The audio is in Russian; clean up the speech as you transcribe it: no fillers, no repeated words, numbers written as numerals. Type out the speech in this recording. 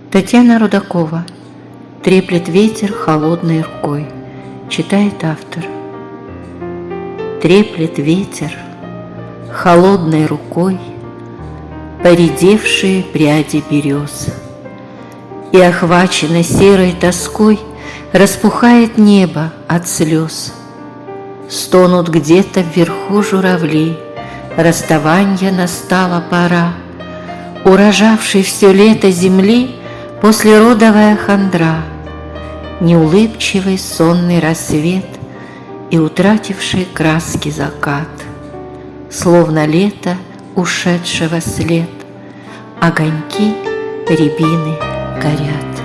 Татьяна Рудакова. «Треплет ветер холодной рукой». Читает автор. Треплет ветер холодной рукой поредевшие пряди берез, и, охвачено серой тоской, распухает небо от слез. Стонут где-то вверху журавли, расставанья настала пора, урожавшей все лето земли послеродовая хандра, неулыбчивый сонный рассвет и утративший краски закат, словно лето ушедшего след, огоньки рябины горят.